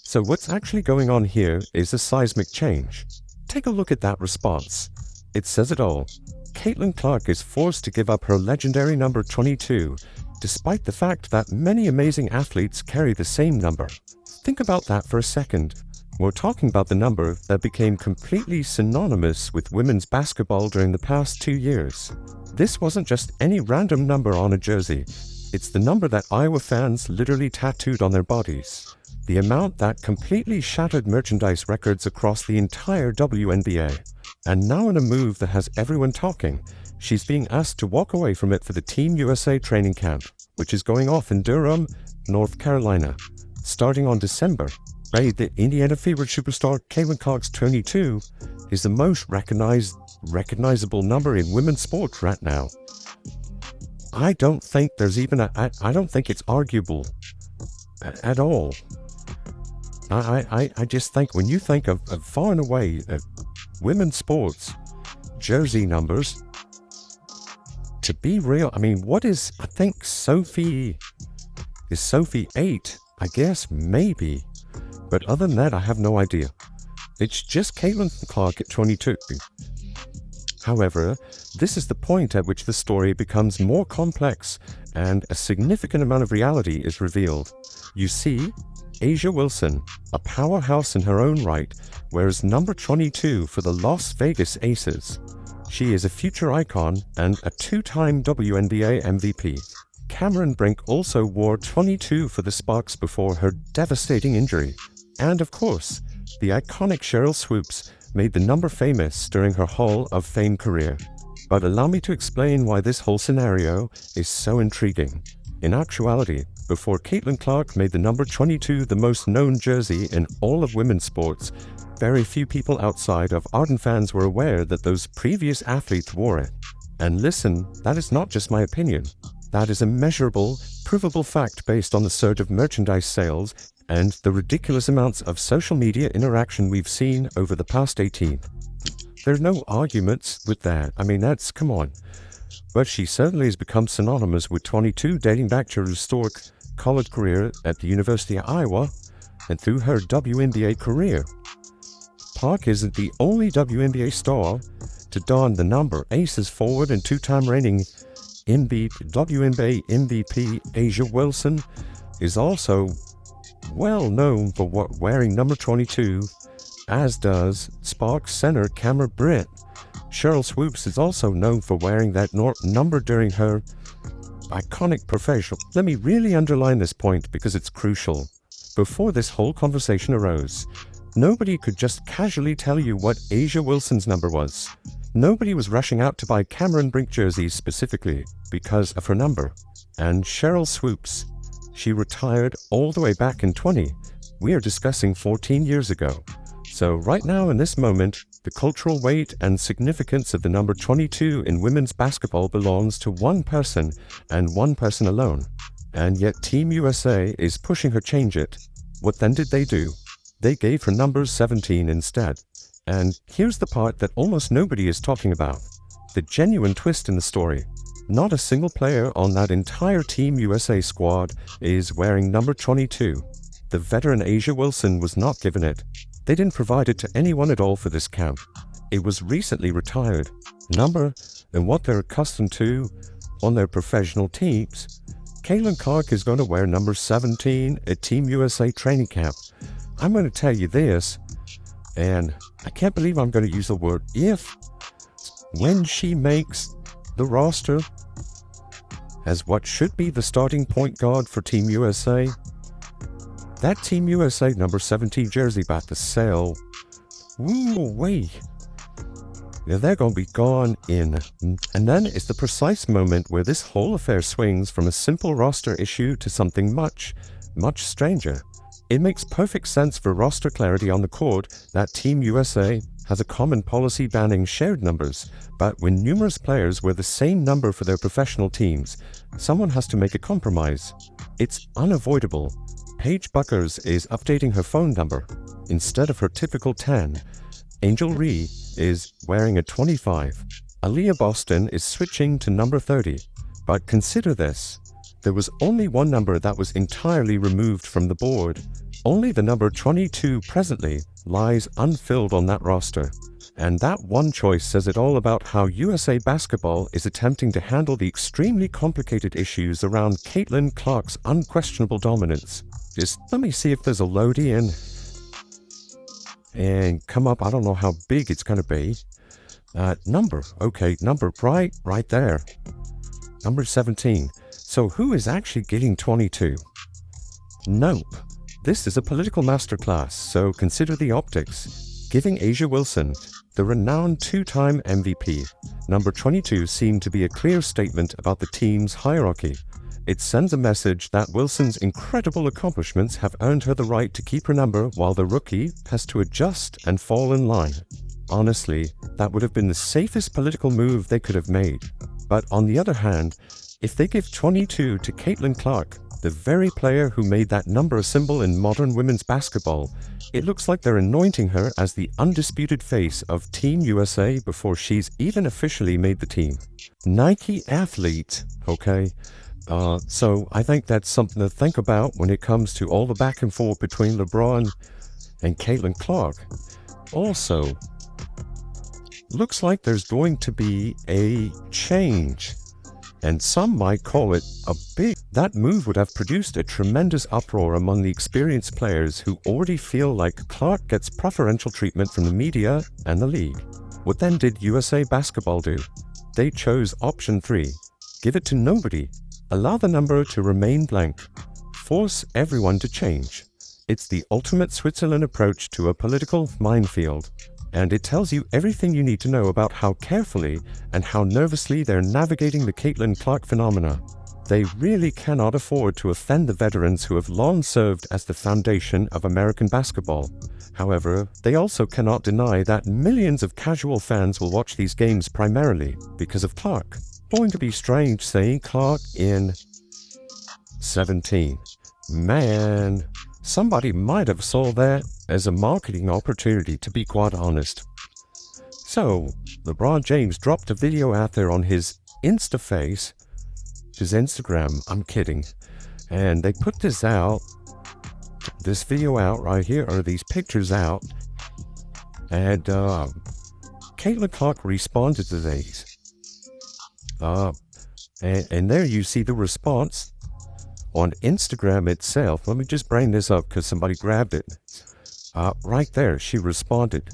So what's actually going on here is a seismic change. Take a look at that response. It says it all. Caitlin Clark is forced to give up her legendary number 22, despite the fact that many amazing athletes carry the same number. Think about that for a second. We're talking about the number that became completely synonymous with women's basketball during the past 2 years. This wasn't just any random number on a jersey. It's the number that Iowa fans literally tattooed on their bodies. The amount that completely shattered merchandise records across the entire WNBA. And now in a move that has everyone talking, she's being asked to walk away from it for the Team USA training camp, which is going off in Durham, North Carolina, starting on December. Right, the Indiana Fever superstar Caitlin Clark's 22 is the most recognizable number in women's sports right now. I don't think there's even I don't think it's arguable at all. I just think when you think of far and away women's sports jersey numbers, to be real, I mean, what is, I think Sophie 8, I guess, maybe. But other than that, I have no idea. It's just Caitlin Clark at 22. However, this is the point at which the story becomes more complex and a significant amount of reality is revealed. You see, A'ja Wilson, a powerhouse in her own right, wears number 22 for the Las Vegas Aces. She is a future icon and a two-time WNBA MVP. Cameron Brink also wore 22 for the Sparks before her devastating injury. And of course, the iconic Sheryl Swoopes made the number famous during her Hall of Fame career. But allow me to explain why this whole scenario is so intriguing. In actuality, before Caitlin Clark made the number 22 the most known jersey in all of women's sports, very few people outside of ardent fans were aware that those previous athletes wore it. And listen, that is not just my opinion. That is a measurable, provable fact based on the surge of merchandise sales and the ridiculous amounts of social media interaction we've seen over the past 18. There's no arguments with that. I mean, come on. But she certainly has become synonymous with 22 dating back to her historic college career at the University of Iowa and through her WNBA career. Clark isn't the only WNBA star to don the number. Aces forward and two-time reigning WNBA MVP A'ja Wilson is also well known for wearing number 22, as does Sparks center Cameron Brink. Sheryl Swoopes is also known for wearing that number during her iconic professional. Let me really underline this point because it's crucial. Before this whole conversation arose, nobody could just casually tell you what A'ja Wilson's number was. Nobody was rushing out to buy Cameron Brink jerseys specifically because of her number. And Sheryl Swoopes, she retired all the way back in 20. We are discussing 14 years ago. So right now in this moment, the cultural weight and significance of the number 22 in women's basketball belongs to one person and one person alone. And yet Team USA is pushing her change it. What then did they do? They gave her number 17 instead. And here's the part that almost nobody is talking about. The genuine twist in the story. Not a single player on that entire Team USA squad is wearing number 22. The veteran A'ja Wilson was not given it. They didn't provide it to anyone at all for this camp. It was recently retired. Number and what they're accustomed to on their professional teams. Caitlin Clark is going to wear number 17 at Team USA training camp. I'm going to tell you this, and I can't believe I'm going to use the word if, when she makes the roster as what should be the starting point guard for Team USA, that Team USA number 17 jersey about to sell, woo-wee, they're going to be gone in. And then it's the precise moment where this whole affair swings from a simple roster issue to something much, much stranger. It makes perfect sense for roster clarity on the court that Team USA has a common policy banning shared numbers, but when numerous players wear the same number for their professional teams, someone has to make a compromise. It's unavoidable. Paige Buckers is updating her phone number. Instead of her typical 10, Angel Ree is wearing a 25. Aaliyah Boston is switching to number 30. But consider this. There was only one number that was entirely removed from the board. Only the number 22 presently lies unfilled on that roster. And that one choice says it all about how USA Basketball is attempting to handle the extremely complicated issues around Caitlin Clark's unquestionable dominance. Just let me see if there's a load in. And come up, I don't know how big it's going to be. Number, okay, number right there. Number 17. So who is actually getting 22? Nope. This is a political masterclass, so consider the optics. Giving Asia Wilson, the renowned two-time MVP, number 22 seemed to be a clear statement about the team's hierarchy. It sends a message that Wilson's incredible accomplishments have earned her the right to keep her number while the rookie has to adjust and fall in line. Honestly, that would have been the safest political move they could have made. But on the other hand, if they give 22 to Caitlin Clark, the very player who made that number a symbol in modern women's basketball, it looks like they're anointing her as the undisputed face of Team USA before she's even officially made the team. Nike athlete, okay? So I think that's something to think about when it comes to all the back and forth between LeBron and Caitlin Clark. Also, looks like there's going to be a change. And some might call it a big. That move would have produced a tremendous uproar among the experienced players who already feel like Clark gets preferential treatment from the media and the league. What then did USA Basketball do? They chose option 3. Give it to nobody. Allow the number to remain blank. Force everyone to change. It's the ultimate Switzerland approach to a political minefield. And it tells you everything you need to know about how carefully and how nervously they're navigating the Caitlin Clark phenomena. They really cannot afford to offend the veterans who have long served as the foundation of American basketball. However, they also cannot deny that millions of casual fans will watch these games primarily because of Clark. Going to be strange saying Clark in 17. Man, somebody might have saw that as a marketing opportunity, to be quite honest. So, LeBron James dropped a video out there on his Instaface, his Instagram, I'm kidding, and they put this video out right here, or these pictures out, and Caitlin Clark responded to these. And there you see the response on Instagram itself. Let me just bring this up because somebody grabbed it. Right there, she responded.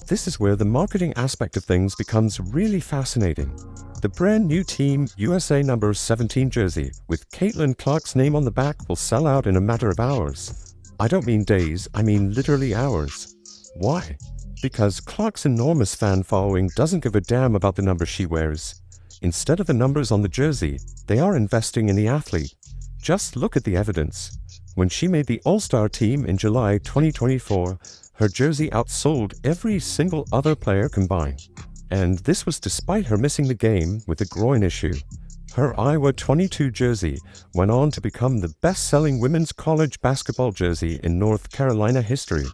This is where the marketing aspect of things becomes really fascinating. The brand new Team USA number 17 jersey with Caitlin Clark's name on the back will sell out in a matter of hours. I don't mean days, I mean literally hours. Why? Because Clark's enormous fan following doesn't give a damn about the number she wears. Instead of the numbers on the jersey, they are investing in the athlete. Just look at the evidence. When she made the All-Star team in July 2024, her jersey outsold every single other player combined. And this was despite her missing the game with a groin issue. Her Iowa 22 jersey went on to become the best-selling women's college basketball jersey in North Carolina history.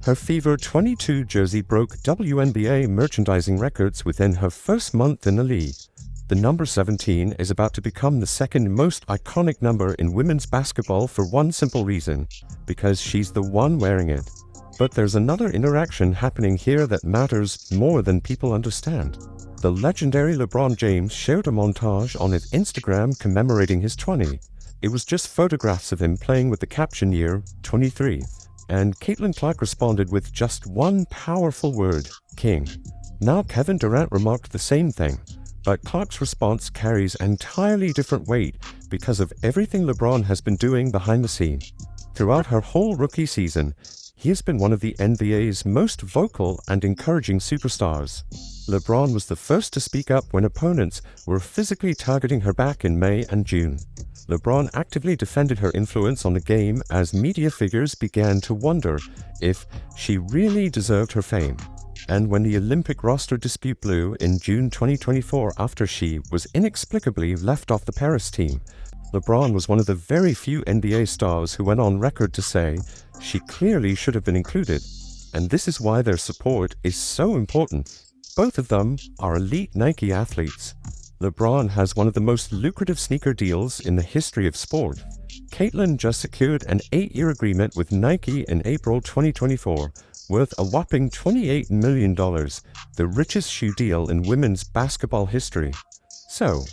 Her Fever 22 jersey broke WNBA merchandising records within her first month in the league. The number 17 is about to become the second most iconic number in women's basketball for one simple reason, because she's the one wearing it. But there's another interaction happening here that matters more than people understand. The legendary LeBron James shared a montage on his Instagram commemorating his 20. It was just photographs of him playing with the caption year 23. And Caitlin Clark responded with just one powerful word, King. Now Kevin Durant remarked the same thing. But Clark's response carries entirely different weight because of everything LeBron has been doing behind the scenes. Throughout her whole rookie season, he has been one of the NBA's most vocal and encouraging superstars. LeBron was the first to speak up when opponents were physically targeting her back in May and June. LeBron actively defended her influence on the game as media figures began to wonder if she really deserved her fame. And when the Olympic roster dispute blew in June 2024 after she was inexplicably left off the Paris team, LeBron was one of the very few NBA stars who went on record to say she clearly should have been included. And this is why their support is so important. Both of them are elite Nike athletes. LeBron has one of the most lucrative sneaker deals in the history of sport. Caitlin just secured an 8-year agreement with Nike in April 2024, worth a whopping $28 million, the richest shoe deal in women's basketball history. So,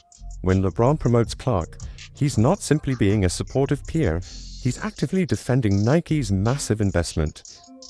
when LeBron promotes Clark, he's not simply being a supportive peer, he's actively defending Nike's massive investment.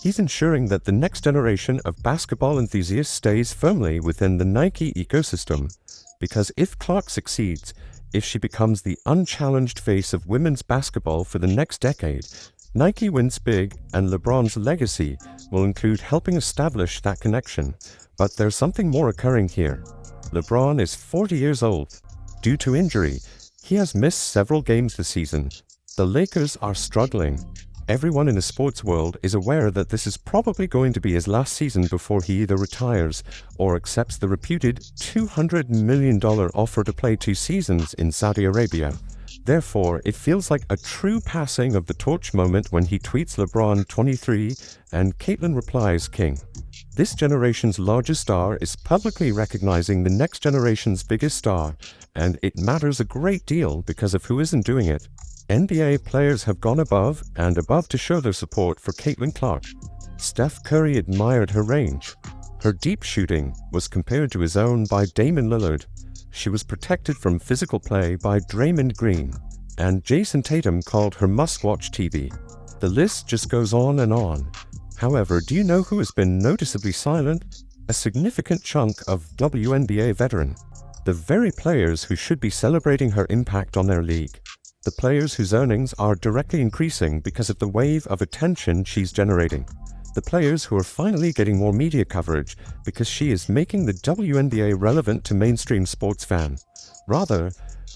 He's ensuring that the next generation of basketball enthusiasts stays firmly within the Nike ecosystem. Because if Clark succeeds, if she becomes the unchallenged face of women's basketball for the next decade, Nike wins big, and LeBron's legacy will include helping establish that connection. But there's something more occurring here. LeBron is 40 years old. Due to injury, he has missed several games this season. The Lakers are struggling. Everyone in the sports world is aware that this is probably going to be his last season before he either retires or accepts the reputed $200 million offer to play 2 seasons in Saudi Arabia. Therefore, it feels like a true passing of the torch moment when he tweets LeBron 23 and Caitlin replies King. This generation's largest star is publicly recognizing the next generation's biggest star, and it matters a great deal because of who isn't doing it. NBA players have gone above and above to show their support for Caitlin Clark. Steph Curry admired her range. Her deep shooting was compared to his own by Damian Lillard. She was protected from physical play by Draymond Green. And Jason Tatum called her must-watch TV. The list just goes on and on. However, do you know who has been noticeably silent? A significant chunk of WNBA veteran. The very players who should be celebrating her impact on their league. The players whose earnings are directly increasing because of the wave of attention she's generating. The players who are finally getting more media coverage because she is making the WNBA relevant to mainstream sports fans. Rather,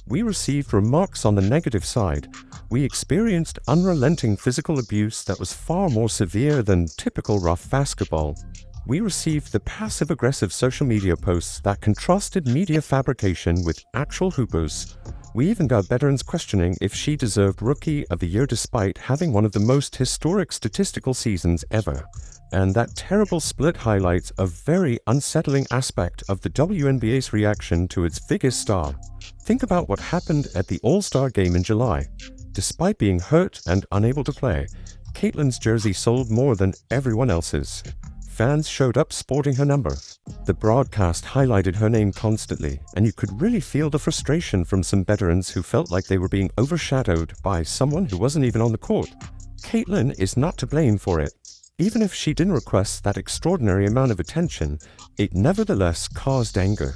we received remarks on the negative side. We experienced unrelenting physical abuse that was far more severe than typical rough basketball. We received the passive-aggressive social media posts that contrasted media fabrication with actual hoopers. We even got veterans questioning if she deserved Rookie of the Year despite having one of the most historic statistical seasons ever. And that terrible split highlights a very unsettling aspect of the WNBA's reaction to its biggest star. Think about what happened at the All-Star game in July. Despite being hurt and unable to play, Caitlin's jersey sold more than everyone else's. Fans showed up sporting her number. The broadcast highlighted her name constantly, and you could really feel the frustration from some veterans who felt like they were being overshadowed by someone who wasn't even on the court. Caitlin is not to blame for it. Even if she didn't request that extraordinary amount of attention, it nevertheless caused anger.